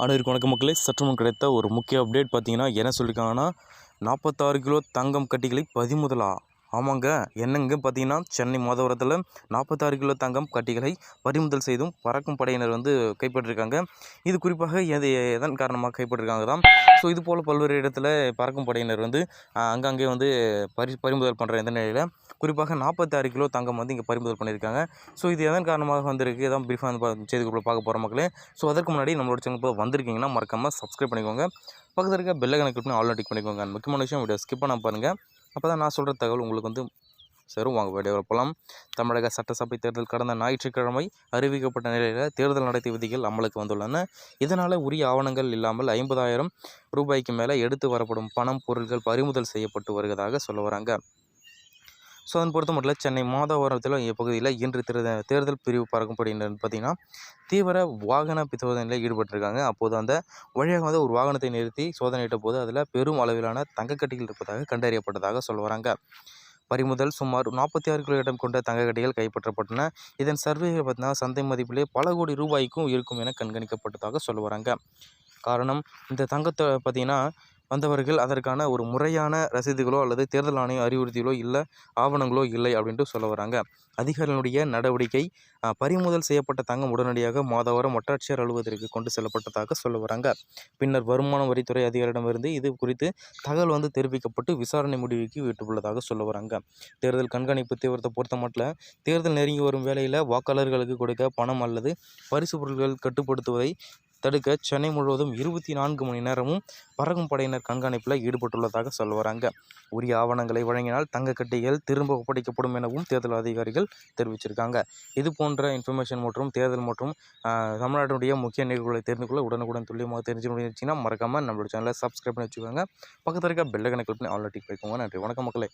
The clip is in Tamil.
அனைவருக்கும் வணக்கம் மக்களே. சற்றுமுன் கிடைத்த ஒரு முக்கிய அப்டேட் பார்த்தீங்கன்னா என்ன சொல்லியிருக்காங்கன்னா 46 கிலோ தங்கம் கட்டிகளை பறிமுதலா. ஆமாங்க, என்னங்க பார்த்தீங்கன்னா சென்னை மாதவரத்தில் 46 கிலோ தங்கம் கட்டிகளை பறிமுதல் செய்தும் பறக்கும் படையினர் கைப்பற்றிருக்காங்க. இது குறிப்பாக எதன் காரணமாக கைப்பற்றிருக்காங்க தான். ஸோ இது போல் பல்வேறு இடத்துல பறக்கும் படையினர் அங்கங்கே பறிமுதல் பண்ணுற இந்த நிலையில் குறிப்பாக 46 கிலோ தங்கம் இங்கே பறிமுதல் பண்ணியிருக்காங்க. ஸோ இது எதன் காரணமாக வந்திருக்கு தான் பிரீஃபாக செய்திக்குள்ளே பார்க்க போகிற மக்களே. ஸோ அதற்கு முன்னாடி நம்மளோட சேனல் இப்போ வந்திருக்கீங்கன்னா மறக்காமல் சப்ஸ்கிரைப் பண்ணிக்கோங்க. பக்கத்தில் இருக்க பெல் ஐகானை கிளிக் பண்ணி ஆல் டிக் பண்ணிக்கோங்க. முக்கியமான விஷயம் வீடியோ ஸ்கிப் பண்ண பாருங்கள். அப்போ தான் நான் சொல்கிற தகவல் உங்களுக்கு சரும். வாங்க வீடியோவில் போகலாம். தமிழக சட்டசபை தேர்தல் கடந்த ஞாயிற்றுக்கிழமை அறிவிக்கப்பட்ட நிலையில் தேர்தல் நடத்தை விதிகள் அமலுக்கு வந்துள்ளன. இதனால் உரிய ஆவணங்கள் இல்லாமல் 50,000 ரூபாய்க்கு மேலே எடுத்து வரப்படும் பணம் பொருட்கள் பறிமுதல் செய்யப்பட்டு வருவதாக சொல்ல வராங்க. ஸோ அதன் பொறுத்த மட்டும் சென்னை மாதவரத்தில் பகுதியில் இன்று தேர்தல் பிரிவு பறக்கும் படையினர் பார்த்திங்கன்னா தீவிர வாகன சோதனையில் ஈடுபட்டிருக்காங்க. அப்போது அந்த வழியாக ஒரு வாகனத்தை நிறுத்தி சோதனையிட்ட போது அதில் பெரும் அளவிலான தங்கக்கட்டிகள் இருப்பதாக கண்டறியப்பட்டதாக சொல்ல வராங்க. பறிமுதல் சுமார் 46 கிலோ இடம் கொண்ட தங்கக்கட்டிகள் கைப்பற்றப்பட்டன. இதன் சர்வேயில் பார்த்தீங்கன்னா சந்தை மதிப்பிலே பல கோடி ரூபாய்க்கும் இருக்கும் என கண்காணிக்கப்பட்டதாக சொல்ல வராங்க. காரணம், இந்த தங்கத்தை பார்த்திங்கன்னா வந்தவர்கள் அதற்கான ஒரு முறையான ரசீதுகளோ அல்லது தேர்தல் ஆணைய அறிவுறுத்திகளோ இல்லை, ஆவணங்களோ இல்லை அப்படின்ட்டு சொல்ல வராங்க. அதிகாரிகளுடைய நடவடிக்கை பறிமுதல் செய்யப்பட்ட தங்கம் உடனடியாக மாதவரம் வட்டாட்சியர் அலுவலகத்திற்கு கொண்டு செல்லப்பட்டதாக சொல்ல வராங்க. பின்னர் வருமான வரித்துறை அதிகாரியிடமிருந்து இது குறித்து தகவல் தெரிவிக்கப்பட்டு விசாரணை முடிவுக்கு விட்டுள்ளதாக சொல்ல வராங்க. தேர்தல் கண்காணிப்பு தீவிரத்தை பொறுத்த மட்டும் தேர்தல் நெருங்கி வரும் வேளையில் வாக்காளர்களுக்கு கொடுக்க பணம் அல்லது பரிசு பொருட்கள் கட்டுப்படுத்துவதை தடுக்க சென்னை முழுவதும் 24 மணி நேரமும் பறக்கும் படையினர் கண்காணிப்பில் ஈடுபட்டுள்ளதாக சொல்ல வராங்க. உரிய ஆவணங்களை வழங்கினால் தங்கக்கட்டிகள் திரும்ப ஒப்படைக்கப்படும் எனவும் தேர்தல் அதிகாரிகள் தெரிவிச்சிருக்காங்க. இது போன்ற இன்ஃபர்மேஷன் மற்றும் தேர்தல் மற்றும் தமிழ்நாட்டுடைய முக்கிய நிகழ்வுகளை தெரிந்து கொள்ள உடனுக்குடன் துல்லியமாக தெரிஞ்சுக்கணும்னு மறக்காமல் நம்மளோட சேனலை சப்ஸ்கிரைப் பண்ணி வச்சுக்கோங்க. பக்கத்தில் இருக்க பெல் ஐகானை கிளிக் பண்ணி ஆல் டிக் பண்ணிக்கோங்க. நன்றி, வணக்கம் மக்களே.